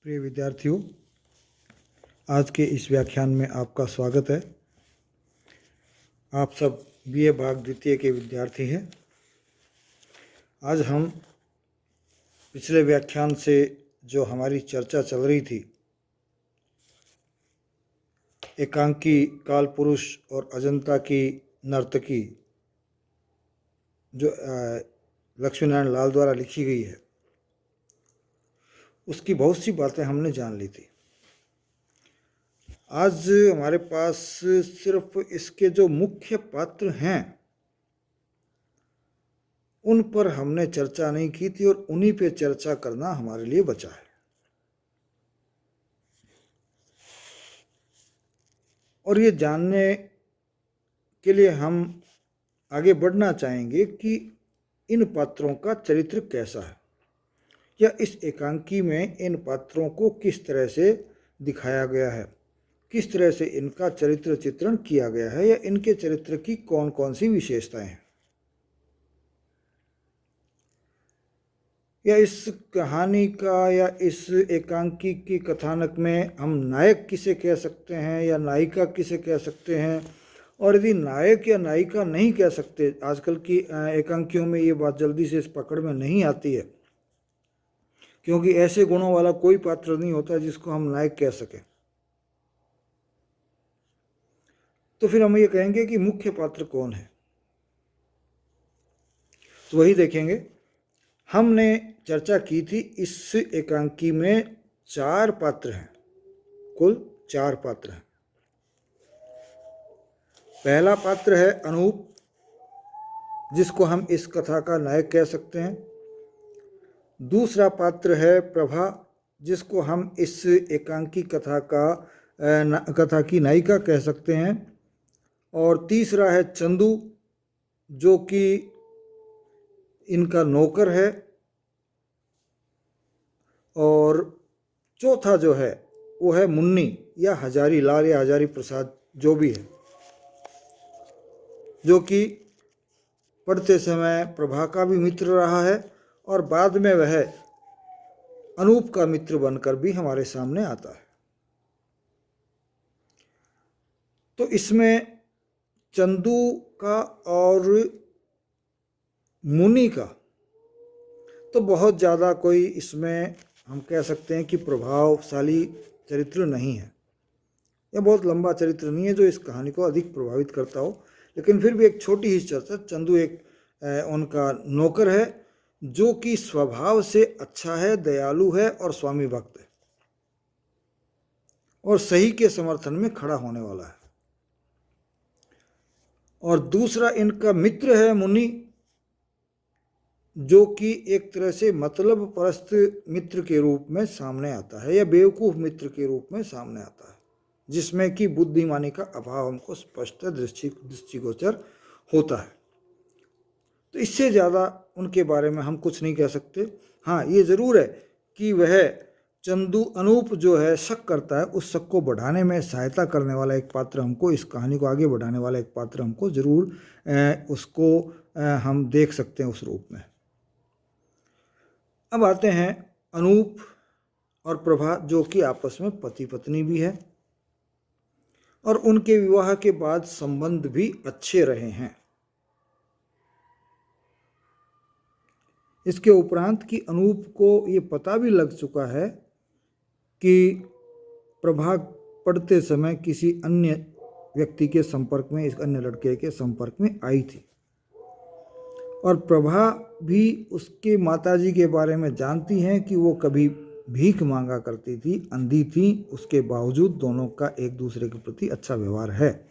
प्रिय विद्यार्थियों, आज के इस व्याख्यान में आपका स्वागत है। आप सब बीए भाग द्वितीय के विद्यार्थी हैं। आज हम पिछले व्याख्यान से जो हमारी चर्चा चल रही थी, एकांकी काल पुरुष और अजंता की नर्तकी, जो लक्ष्मीनारायण लाल द्वारा लिखी गई है, उसकी बहुत सी बातें हमने जान ली थी। आज हमारे पास सिर्फ इसके जो मुख्य पात्र हैं उन पर हमने चर्चा नहीं की थी और उन्हीं पे चर्चा करना हमारे लिए बचा है। और ये जानने के लिए हम आगे बढ़ना चाहेंगे कि इन पात्रों का चरित्र कैसा है, या इस एकांकी में इन पात्रों को किस तरह से दिखाया गया है, किस तरह से इनका चरित्र चित्रण किया गया है, या इनके चरित्र की कौन कौन सी विशेषताएं हैं, या इस कहानी का या इस एकांकी की कथानक में हम नायक किसे कह सकते हैं या नायिका किसे कह सकते हैं। और यदि नायक या नायिका नहीं कह सकते, आजकल की एकांकियों में ये बात जल्दी से इस पकड़ में नहीं आती है, क्योंकि ऐसे गुणों वाला कोई पात्र नहीं होता जिसको हम नायक कह सकें। तो फिर हम ये कहेंगे कि मुख्य पात्र कौन है, तो वही देखेंगे। हमने चर्चा की थी इस एकांकी में 4 पात्र हैं, कुल 4 पात्र हैं। पहला पात्र है अनूप, जिसको हम इस कथा का नायक कह सकते हैं। दूसरा पात्र है प्रभा, जिसको हम इस एकांकी कथा की नायिका कह सकते हैं। और तीसरा है चंदू, जो कि इनका नौकर है। और चौथा जो है वो है मुन्नी या हजारी लाल या हजारी प्रसाद, जो भी है, जो कि पढ़ते समय प्रभा का भी मित्र रहा है और बाद में वह अनूप का मित्र बनकर भी हमारे सामने आता है। तो इसमें चंदू का और मुनि का तो बहुत ज़्यादा कोई इसमें हम कह सकते हैं कि प्रभावशाली चरित्र नहीं है, यह बहुत लंबा चरित्र नहीं है जो इस कहानी को अधिक प्रभावित करता हो। लेकिन फिर भी एक छोटी ही चर्चा, चंदू एक उनका नौकर है जो कि स्वभाव से अच्छा है, दयालु है और स्वामी भक्त है और सही के समर्थन में खड़ा होने वाला है। और दूसरा इनका मित्र है मुनि, जो कि एक तरह से मतलब परस्त मित्र के रूप में सामने आता है या बेवकूफ मित्र के रूप में सामने आता है, जिसमें कि बुद्धिमानी का अभाव हमको स्पष्ट दृष्टिगोचर होता है। तो इससे ज़्यादा उनके बारे में हम कुछ नहीं कह सकते। हाँ, ये ज़रूर है कि वह चंदू अनूप जो है शक करता है, उस शक को बढ़ाने में सहायता करने वाला एक पात्र हमको, इस कहानी को आगे बढ़ाने वाला एक पात्र हमको ज़रूर उसको हम देख सकते हैं उस रूप में। अब आते हैं अनूप और प्रभा, जो कि आपस में पति पत्नी भी है और उनके विवाह के बाद संबंध भी अच्छे रहे हैं। इसके उपरांत कि अनूप को ये पता भी लग चुका है कि प्रभा पढ़ते समय किसी अन्य व्यक्ति के संपर्क में, इस अन्य लड़के के संपर्क में आई थी, और प्रभा भी उसके माताजी के बारे में जानती हैं कि वो कभी भीख मांगा करती थी, अंधी थी, उसके बावजूद दोनों का एक दूसरे के प्रति अच्छा व्यवहार है।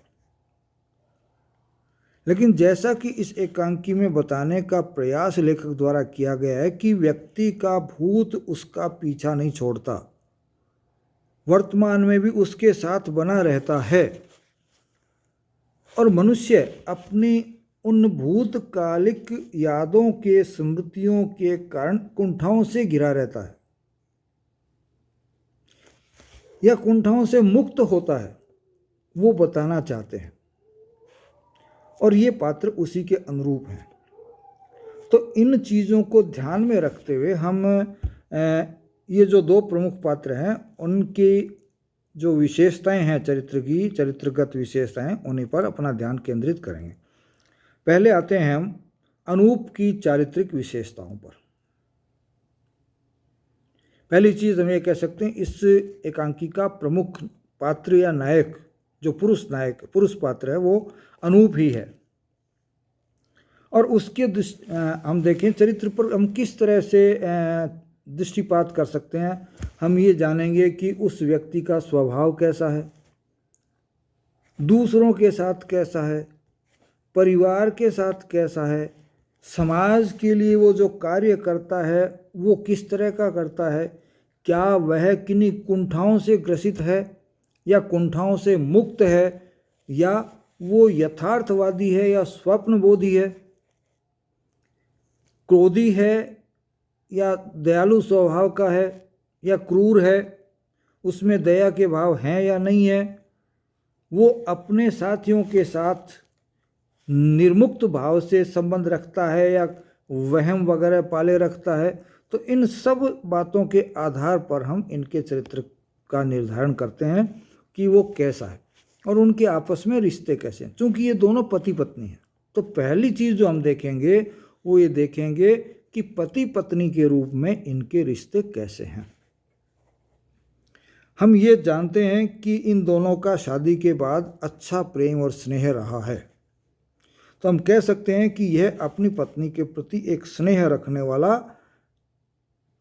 लेकिन जैसा कि इस एकांकी में बताने का प्रयास लेखक द्वारा किया गया है कि व्यक्ति का भूत उसका पीछा नहीं छोड़ता, वर्तमान में भी उसके साथ बना रहता है और मनुष्य अपनी उन भूतकालिक यादों के, स्मृतियों के कारण कुंठाओं से घिरा रहता है या कुंठाओं से मुक्त होता है, वो बताना चाहते हैं। और ये पात्र उसी के अनुरूप हैं। तो इन चीज़ों को ध्यान में रखते हुए हम ये जो दो प्रमुख पात्र हैं उनकी जो विशेषताएं हैं चरित्र की, चरित्रगत विशेषताएं, उन्हीं पर अपना ध्यान केंद्रित करेंगे। पहले आते हैं हम अनूप की चारित्रिक विशेषताओं पर। पहली चीज हम ये कह सकते हैं, इस एकांकी का प्रमुख पात्र या नायक, जो पुरुष पात्र है, वो अनूप ही है। और उसके हम देखें चरित्र पर हम किस तरह से दृष्टिपात कर सकते हैं। हम ये जानेंगे कि उस व्यक्ति का स्वभाव कैसा है, दूसरों के साथ कैसा है, परिवार के साथ कैसा है, समाज के लिए वो जो कार्य करता है वो किस तरह का करता है, क्या वह किन्हीं कुंठाओं से ग्रसित है या कुंठाओं से मुक्त है, या वो यथार्थवादी है या स्वप्नबोधी है, क्रोधी है या दयालु स्वभाव का है या क्रूर है, उसमें दया के भाव हैं या नहीं है, वो अपने साथियों के साथ निर्मुक्त भाव से संबंध रखता है या वहम वगैरह पाले रखता है। तो इन सब बातों के आधार पर हम इनके चरित्र का निर्धारण करते हैं कि वो कैसा है और उनके आपस में रिश्ते कैसे हैं, क्योंकि ये दोनों पति पत्नी हैं। तो पहली चीज़ जो हम देखेंगे वो ये देखेंगे कि पति पत्नी के रूप में इनके रिश्ते कैसे हैं। हम ये जानते हैं कि इन दोनों का शादी के बाद अच्छा प्रेम और स्नेह रहा है। तो हम कह सकते हैं कि यह अपनी पत्नी के प्रति एक स्नेह रखने वाला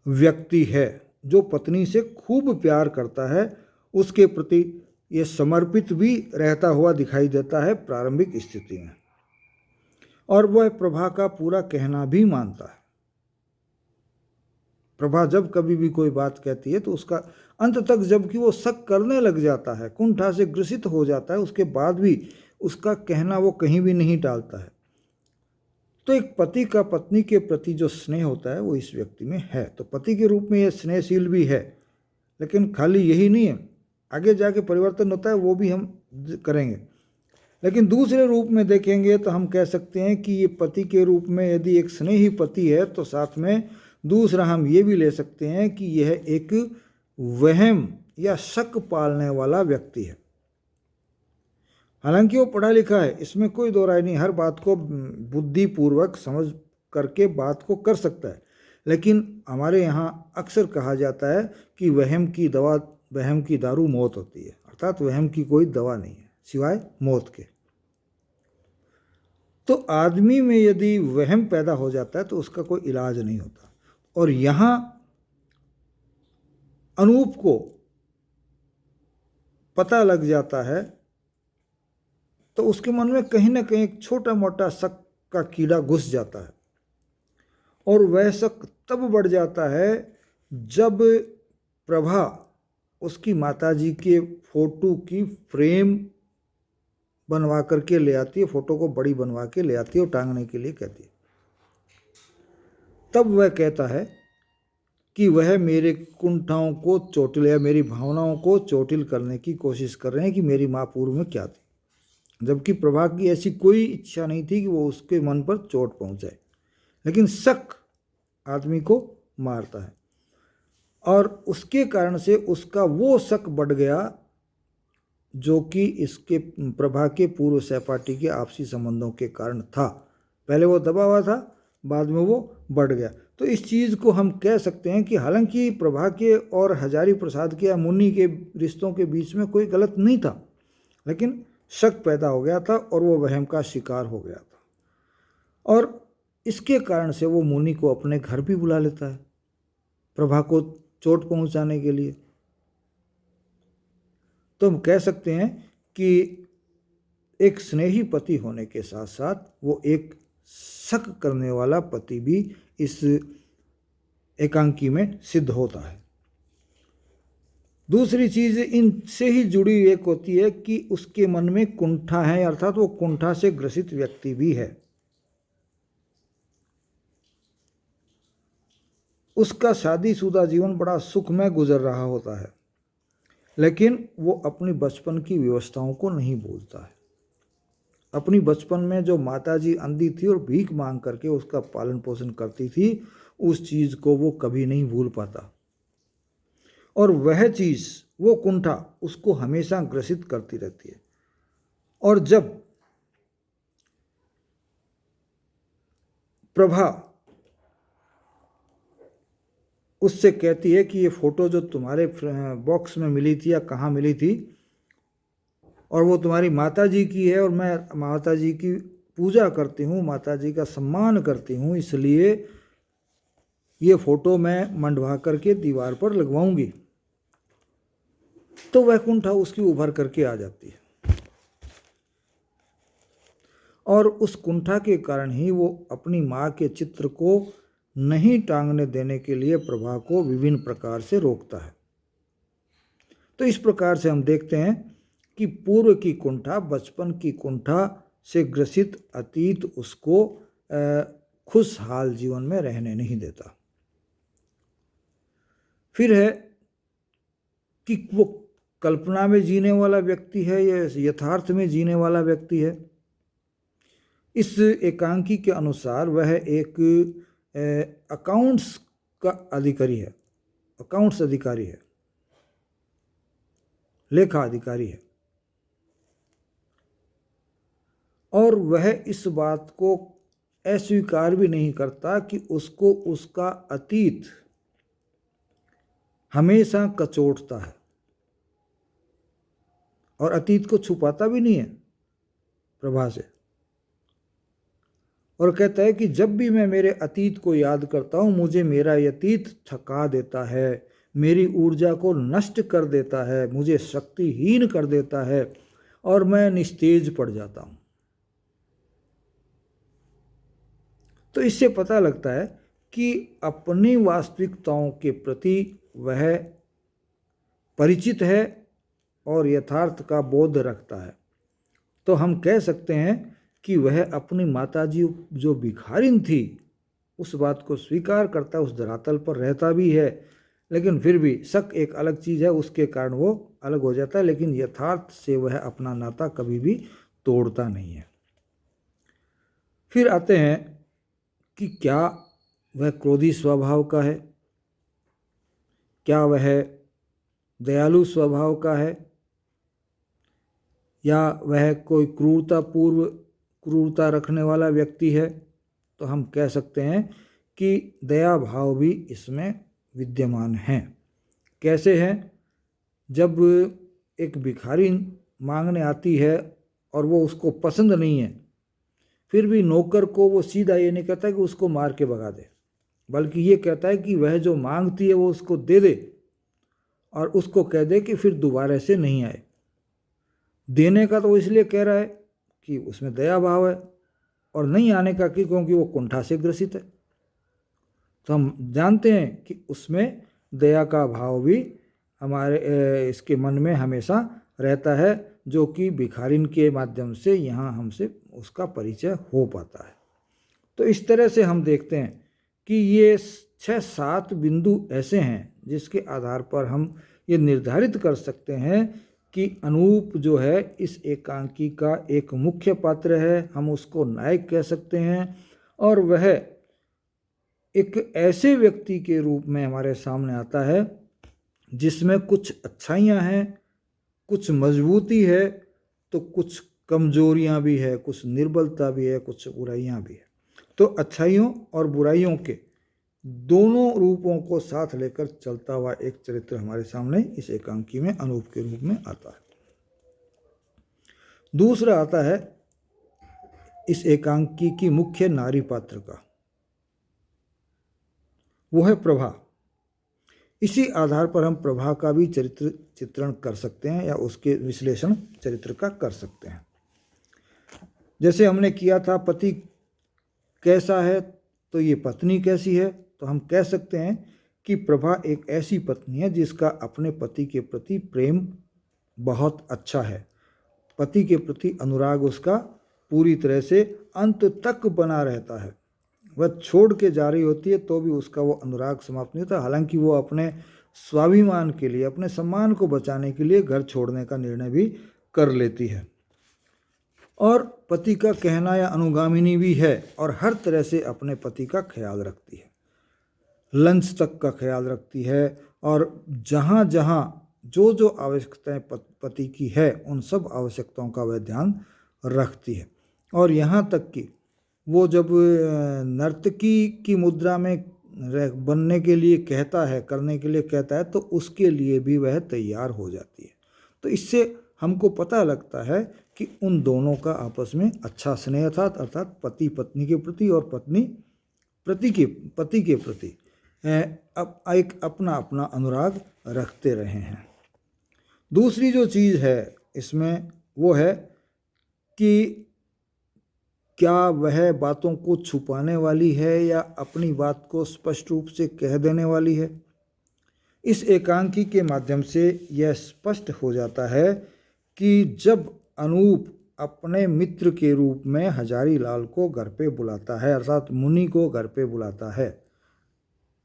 व्यक्ति है, जो पत्नी से खूब प्यार करता है, उसके प्रति यह समर्पित भी रहता हुआ दिखाई देता है प्रारंभिक स्थिति में, और वह प्रभा का पूरा कहना भी मानता है। प्रभा जब कभी भी कोई बात कहती है तो उसका अंत तक, जबकि वो शक करने लग जाता है, कुंठा से ग्रसित हो जाता है, उसके बाद भी उसका कहना वो कहीं भी नहीं टालता है। तो एक पति का पत्नी के प्रति जो स्नेह होता है वो इस व्यक्ति में है। तो पति के रूप में यह स्नेहशील भी है, लेकिन खाली यही नहीं है, आगे जाके परिवर्तन होता है, वो भी हम करेंगे। लेकिन दूसरे रूप में देखेंगे तो हम कह सकते हैं कि ये पति के रूप में यदि एक स्नेही पति है, तो साथ में दूसरा हम ये भी ले सकते हैं कि यह एक वहम या शक पालने वाला व्यक्ति है। हालांकि वो पढ़ा लिखा है, इसमें कोई दो राय नहीं, हर बात को बुद्धिपूर्वक समझ करके बात को कर सकता है, लेकिन हमारे यहाँ अक्सर कहा जाता है कि वहम की दारू मौत होती है, अर्थात वहम की कोई दवा नहीं है सिवाय मौत के। तो आदमी में यदि वहम पैदा हो जाता है तो उसका कोई इलाज नहीं होता। और यहाँ अनूप को पता लग जाता है तो उसके मन में कहीं ना कहीं एक छोटा मोटा शक का कीड़ा घुस जाता है, और वह शक तब बढ़ जाता है जब प्रभा उसकी माताजी के फोटो की फ्रेम बनवा करके ले आती है, फोटो को बड़ी बनवा के ले आती है और टांगने के लिए कहती है। तब वह कहता है कि वह मेरे कुंठाओं को चोटिल या मेरी भावनाओं को चोटिल करने की कोशिश कर रहे हैं कि मेरी माँ पूर्व में क्या थी, जबकि प्रभा की ऐसी कोई इच्छा नहीं थी कि वो उसके मन पर चोट पहुंचाए। लेकिन शक आदमी को मारता है, और उसके कारण से उसका वो शक बढ़ गया जो कि इसके प्रभा के पूर्व सहपाठी के आपसी संबंधों के कारण था। पहले वो दबा हुआ था, बाद में वो बढ़ गया। तो इस चीज़ को हम कह सकते हैं कि हालांकि प्रभा के और हजारी प्रसाद के या मुन्नी के रिश्तों के बीच में कोई गलत नहीं था, लेकिन शक पैदा हो गया था और वो वहम का शिकार हो गया था, और इसके कारण से वो मुन्नी को अपने घर भी बुला लेता है प्रभा को चोट पहुंचाने के लिए। तो हम कह सकते हैं कि एक स्नेही पति होने के साथ साथ वो एक शक करने वाला पति भी इस एकांकी में सिद्ध होता है। दूसरी चीज इनसे ही जुड़ी एक होती है कि उसके मन में कुंठा है, अर्थात वो कुंठा से ग्रसित व्यक्ति भी है। उसका शादीशुदा जीवन बड़ा सुखमय गुजर रहा होता है, लेकिन वो अपनी बचपन की व्यवस्थाओं को नहीं भूलता है। अपनी बचपन में जो माताजी अंधी थी और भीख मांग करके उसका पालन पोषण करती थी, उस चीज़ को वो कभी नहीं भूल पाता। और वह चीज़, वो कुंठा उसको हमेशा ग्रसित करती रहती है। और जब प्रभा उससे कहती है कि ये फ़ोटो जो तुम्हारे बॉक्स में मिली थी या कहाँ मिली थी, और वो तुम्हारी माता जी की है, और मैं माता जी की पूजा करती हूँ, माता जी का सम्मान करती हूँ, इसलिए ये फ़ोटो मैं मंडवा करके दीवार पर लगवाऊंगी। तो वह कुंठा उसकी उभर करके आ जाती है, और उस कुंठा के कारण ही वो अपनी माँ के चित्र को नहीं टांगने देने के लिए प्रभा को विभिन्न प्रकार से रोकता है। तो इस प्रकार से हम देखते हैं कि पूर्व की कुंठा, बचपन की कुंठा से ग्रसित अतीत उसको खुशहाल जीवन में रहने नहीं देता। फिर है कि वो कल्पना में जीने वाला व्यक्ति है या यथार्थ में जीने वाला व्यक्ति है। इस एकांकी के अनुसार वह एक अकाउंट्स का अधिकारी है, अकाउंट्स अधिकारी है, लेखा अधिकारी है, और वह इस बात को अस्वीकार भी नहीं करता कि उसको उसका अतीत हमेशा कचोटता है, और अतीत को छुपाता भी नहीं है प्रभा से, और कहता है कि जब भी मैं मेरे अतीत को याद करता हूँ, मुझे मेरा अतीत थका देता है, मेरी ऊर्जा को नष्ट कर देता है, मुझे शक्तिहीन कर देता है, और मैं निस्तेज पड़ जाता हूँ। तो इससे पता लगता है कि अपनी वास्तविकताओं के प्रति वह परिचित है और यथार्थ का बोध रखता है। तो हम कह सकते हैं कि वह अपनी माताजी जो भिखारिन थी उस बात को स्वीकार करता, उस धरातल पर रहता भी है, लेकिन फिर भी शक एक अलग चीज़ है, उसके कारण वो अलग हो जाता है, लेकिन यथार्थ से वह अपना नाता कभी भी तोड़ता नहीं है। फिर आते हैं कि क्या वह क्रोधी स्वभाव का है, क्या वह दयालु स्वभाव का है, या वह कोई क्रूरता रखने वाला व्यक्ति है। तो हम कह सकते हैं कि दया भाव भी इसमें विद्यमान है। कैसे है? जब एक भिखारी मांगने आती है और वो उसको पसंद नहीं है, फिर भी नौकर को वो सीधा ये नहीं कहता कि उसको मार के भगा दे, बल्कि ये कहता है कि वह जो मांगती है वो उसको दे दे, और उसको कह दे कि फिर दोबारा से नहीं आए। देने का तो वो इसलिए कह रहा है कि उसमें दया भाव है, और नहीं आने का कि क्योंकि वो कुंठा से ग्रसित है। तो हम जानते हैं कि उसमें दया का भाव भी हमारे इसके मन में हमेशा रहता है, जो कि भिखारिन के माध्यम से यहाँ हमसे उसका परिचय हो पाता है। तो इस तरह से हम देखते हैं कि ये 6-7 बिंदु ऐसे हैं जिसके आधार पर हम ये निर्धारित कर सकते हैं कि अनूप जो है इस एकांकी का एक मुख्य पात्र है, हम उसको नायक कह सकते हैं, और वह एक ऐसे व्यक्ति के रूप में हमारे सामने आता है जिसमें कुछ अच्छाइयाँ हैं, कुछ मजबूती है, तो कुछ कमजोरियाँ भी है, कुछ निर्बलता भी है, कुछ बुराइयाँ भी है। तो अच्छाइयों और बुराइयों के दोनों रूपों को साथ लेकर चलता हुआ एक चरित्र हमारे सामने इस एकांकी में अनूप के रूप में आता है। दूसरा आता है इस एकांकी की मुख्य नारी पात्र का, वो है प्रभा। इसी आधार पर हम प्रभा का भी चित्रण कर सकते हैं, या उसके विश्लेषण चरित्र का कर सकते हैं। जैसे हमने किया था पति कैसा है, तो ये पत्नी कैसी है। तो हम कह सकते हैं कि प्रभा एक ऐसी पत्नी है जिसका अपने पति के प्रति प्रेम बहुत अच्छा है, पति के प्रति अनुराग उसका पूरी तरह से अंत तक बना रहता है। वह छोड़ के जा रही होती है तो भी उसका वो अनुराग समाप्त नहीं होता, हालांकि वो अपने स्वाभिमान के लिए, अपने सम्मान को बचाने के लिए घर छोड़ने का निर्णय भी कर लेती है, और पति का कहना या अनुगामिनी भी है, और हर तरह से अपने पति का ख्याल रखती है, लंच तक का ख्याल रखती है, और जहाँ जहाँ जो जो आवश्यकताएं पति की है उन सब आवश्यकताओं का वह ध्यान रखती है। और यहाँ तक कि वो जब नर्तकी की मुद्रा में बनने के लिए कहता है, करने के लिए कहता है, तो उसके लिए भी वह तैयार हो जाती है। तो इससे हमको पता लगता है कि उन दोनों का आपस में अच्छा स्नेह था, अर्थात पति पत्नी के प्रति और पत्नी पति के प्रति अब एक अपना अपना अनुराग रखते रहे हैं। दूसरी जो चीज़ है इसमें वो है कि क्या वह बातों को छुपाने वाली है या अपनी बात को स्पष्ट रूप से कह देने वाली है। इस एकांकी के माध्यम से यह स्पष्ट हो जाता है कि जब अनूप अपने मित्र के रूप में हजारी लाल को घर पे बुलाता है, अर्थात मुनि को घर पे बुलाता है,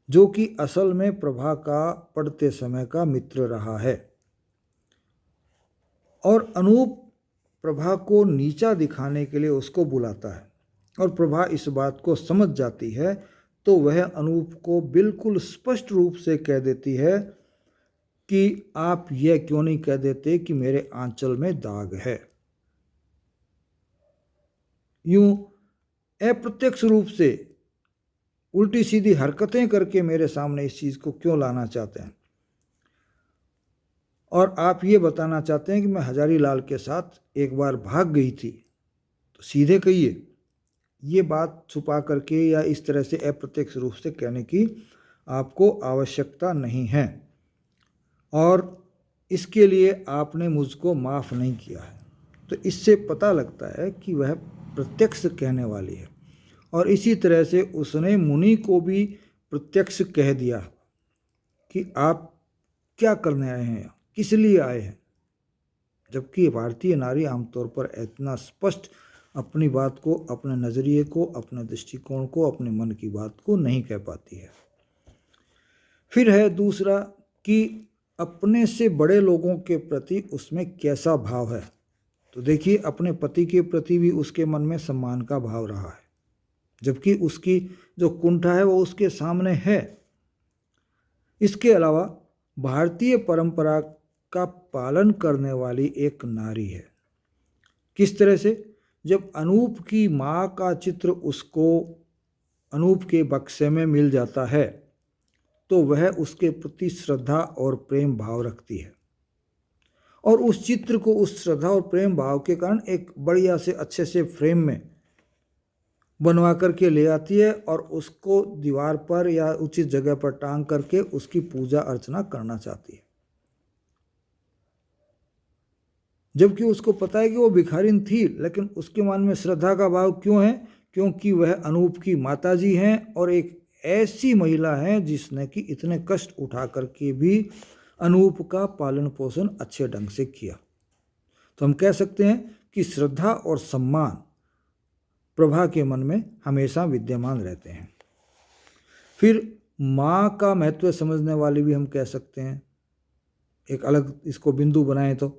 जो कि असल में प्रभा का पढ़ते समय का मित्र रहा है, और अनूप प्रभा को नीचा दिखाने के लिए उसको बुलाता है, और प्रभा इस बात को समझ जाती है, तो वह अनूप को बिल्कुल स्पष्ट रूप से कह देती है कि आप यह क्यों नहीं कह देते कि मेरे आंचल में दाग है। यूं अप्रत्यक्ष रूप से उल्टी सीधी हरकतें करके मेरे सामने इस चीज़ को क्यों लाना चाहते हैं, और आप ये बताना चाहते हैं कि मैं हजारी लाल के साथ एक बार भाग गई थी, तो सीधे कहिए। ये बात छुपा करके या इस तरह से अप्रत्यक्ष रूप से कहने की आपको आवश्यकता नहीं है, और इसके लिए आपने मुझको माफ़ नहीं किया है। तो इससे पता लगता है कि वह प्रत्यक्ष कहने वाली है। और इसी तरह से उसने मुनि को भी प्रत्यक्ष कह दिया कि आप क्या करने आए हैं, किस लिए आए हैं, जबकि भारतीय नारी आमतौर पर इतना स्पष्ट अपनी बात को, अपने नज़रिए को, अपने दृष्टिकोण को, अपने मन की बात को नहीं कह पाती है। फिर है दूसरा कि अपने से बड़े लोगों के प्रति उसमें कैसा भाव है। तो देखिए, अपने पति के प्रति भी उसके मन में सम्मान का भाव रहा है, जबकि उसकी जो कुंठा है वो उसके सामने है। इसके अलावा भारतीय परंपरा का पालन करने वाली एक नारी है। किस तरह से? जब अनूप की माँ का चित्र उसको अनूप के बक्से में मिल जाता है, तो वह उसके प्रति श्रद्धा और प्रेम भाव रखती है, और उस चित्र को उस श्रद्धा और प्रेम भाव के कारण एक बढ़िया से अच्छे से फ्रेम में बनवा करके ले आती है, और उसको दीवार पर या उचित जगह पर टांग करके उसकी पूजा अर्चना करना चाहती है। जबकि उसको पता है कि वो भिखारिन थी, लेकिन उसके मन में श्रद्धा का भाव क्यों है? क्योंकि वह अनूप की माताजी हैं, और एक ऐसी महिला है जिसने कि इतने कष्ट उठा करके भी अनूप का पालन पोषण अच्छे ढंग से किया। तो हम कह सकते हैं कि श्रद्धा और सम्मान प्रभा के मन में हमेशा विद्यमान रहते हैं। फिर माँ का महत्व समझने वाली भी हम कह सकते हैं, एक अलग इसको बिंदु बनाएं तो।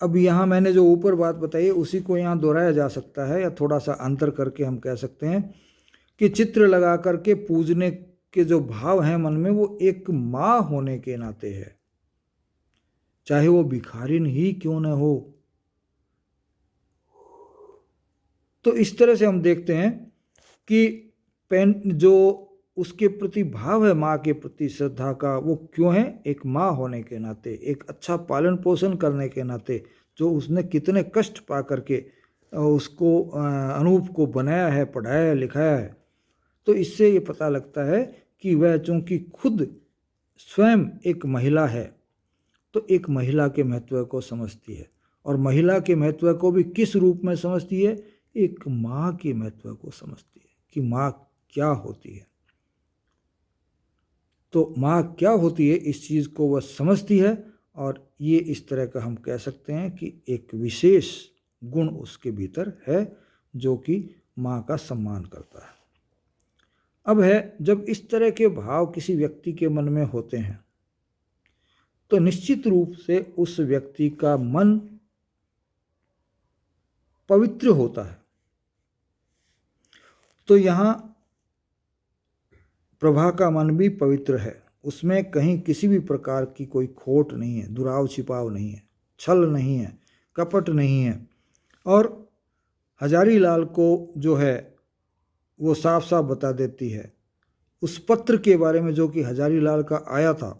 अब यहाँ मैंने जो ऊपर बात बताई है उसी को यहाँ दोहराया जा सकता है, या थोड़ा सा अंतर करके हम कह सकते हैं कि चित्र लगा करके पूजने के जो भाव हैं मन में, वो एक माँ होने के नाते है, चाहे वो भिखारिन ही क्यों न हो। तो इस तरह से हम देखते हैं कि जो उसके प्रति भाव है, माँ के प्रति श्रद्धा का, वो क्यों है? एक माँ होने के नाते, एक अच्छा पालन पोषण करने के नाते, जो उसने कितने कष्ट पा करके उसको अनूप को बनाया है, पढ़ाया है, लिखाया है। तो इससे ये पता लगता है कि वह चूँकि खुद स्वयं एक महिला है, तो एक महिला के महत्व को समझती है, और महिला के महत्व को भी किस रूप में समझती है? एक माँ के महत्व को समझती है कि माँ क्या होती है। तो माँ क्या होती है इस चीज़ को वह समझती है, और ये इस तरह का हम कह सकते हैं कि एक विशेष गुण उसके भीतर है जो कि माँ का सम्मान करता है। अब है, जब इस तरह के भाव किसी व्यक्ति के मन में होते हैं, तो निश्चित रूप से उस व्यक्ति का मन पवित्र होता है। तो यहाँ प्रभा का मन भी पवित्र है, उसमें कहीं किसी भी प्रकार की कोई खोट नहीं है, दुराव छिपाव नहीं है, छल नहीं है, कपट नहीं है। और हजारी लाल को जो है वो साफ साफ बता देती है उस पत्र के बारे में जो कि हजारी लाल का आया था,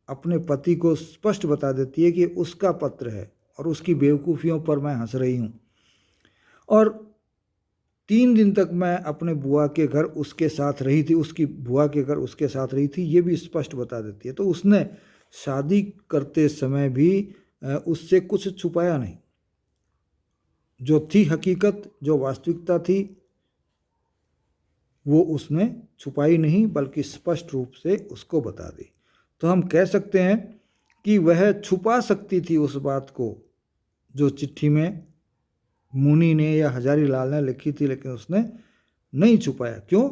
अपने पति को स्पष्ट बता देती है कि उसका पत्र है और उसकी बेवकूफ़ियों पर मैं हंस रही हूँ। और 3 दिन तक मैं अपने बुआ के घर उसके साथ रही थी, उसकी बुआ के घर उसके साथ रही थी, ये भी स्पष्ट बता देती है। तो उसने शादी करते समय भी उससे कुछ छुपाया नहीं, जो थी हकीकत, जो वास्तविकता थी वो उसने छुपाई नहीं बल्कि स्पष्ट रूप से उसको बता दी। तो हम कह सकते हैं कि वह छुपा सकती थी उस बात को जो चिट्ठी में मुनि ने या हजारी लाल ने लिखी थी, लेकिन उसने नहीं छुपाया। क्यों?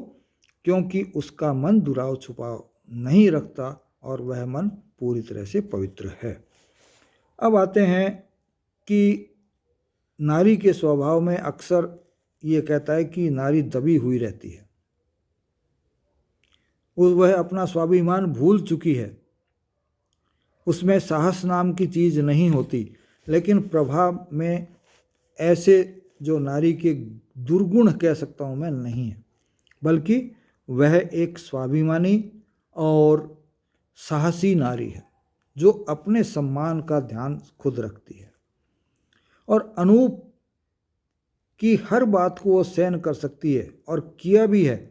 क्योंकि उसका मन दुराव छुपाव नहीं रखता और वह मन पूरी तरह से पवित्र है। अब आते हैं कि नारी के स्वभाव में अक्सर ये कहता है कि नारी दबी हुई रहती है, वह अपना स्वाभिमान भूल चुकी है, उसमें साहस नाम की चीज़ नहीं होती। लेकिन प्रभाव में ऐसे जो नारी के दुर्गुण कह सकता हूँ मैं नहीं है, बल्कि वह एक स्वाभिमानी और साहसी नारी है जो अपने सम्मान का ध्यान खुद रखती है। और अनूप की हर बात को वो सहन कर सकती है और किया भी है,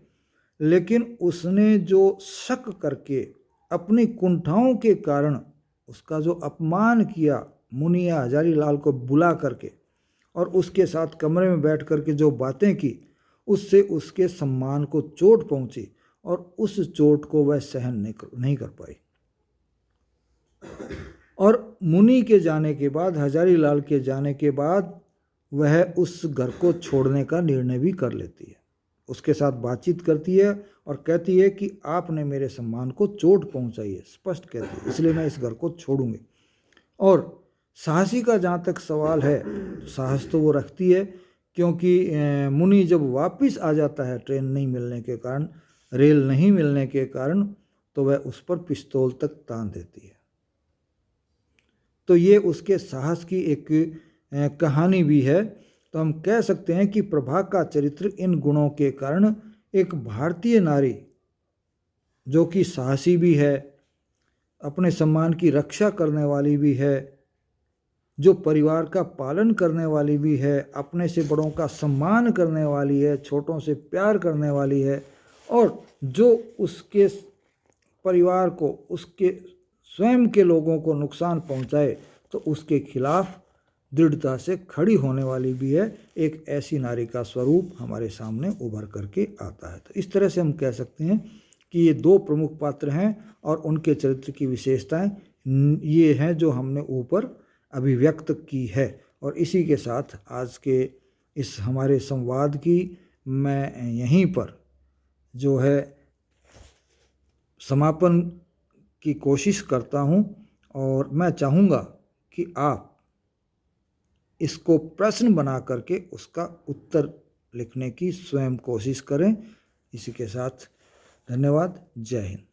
लेकिन उसने जो शक करके अपनी कुंठाओं के कारण उसका जो अपमान किया मुनि या हजारी लाल को बुला करके और उसके साथ कमरे में बैठ करके जो बातें की, उससे उसके सम्मान को चोट पहुंची और उस चोट को वह सहन नहीं कर पाई। और मुनि के जाने के बाद, हजारी लाल के जाने के बाद वह उस घर को छोड़ने का निर्णय भी कर लेती है, उसके साथ बातचीत करती है और कहती है कि आपने मेरे सम्मान को चोट पहुंचाई है, स्पष्ट कहती है, इसलिए मैं इस घर को छोड़ूंगी। और साहसी का जहाँ तक सवाल है, साहस तो वो रखती है, क्योंकि मुनि जब वापस आ जाता है ट्रेन नहीं मिलने के कारण, रेल नहीं मिलने के कारण, तो वह उस पर पिस्तौल तक तान देती है। तो ये उसके साहस की एक कहानी भी है। तो हम कह सकते हैं कि प्रभा का चरित्र इन गुणों के कारण एक भारतीय नारी जो कि साहसी भी है, अपने सम्मान की रक्षा करने वाली भी है, जो परिवार का पालन करने वाली भी है, अपने से बड़ों का सम्मान करने वाली है, छोटों से प्यार करने वाली है, और जो उसके परिवार को, उसके स्वयं के लोगों को नुकसान पहुंचाए तो उसके खिलाफ दृढ़ता से खड़ी होने वाली भी है। एक ऐसी नारी का स्वरूप हमारे सामने उभर करके आता है। तो इस तरह से हम कह सकते हैं कि ये 2 प्रमुख पात्र हैं और उनके चरित्र की विशेषताएं ये हैं जो हमने ऊपर अभिव्यक्त की है। और इसी के साथ आज के इस हमारे संवाद की मैं यहीं पर जो है समापन की कोशिश करता हूँ, और मैं चाहूँगा कि आप इसको प्रश्न बना करके उसका उत्तर लिखने की स्वयं कोशिश करें। इसी के साथ धन्यवाद। जय हिंद।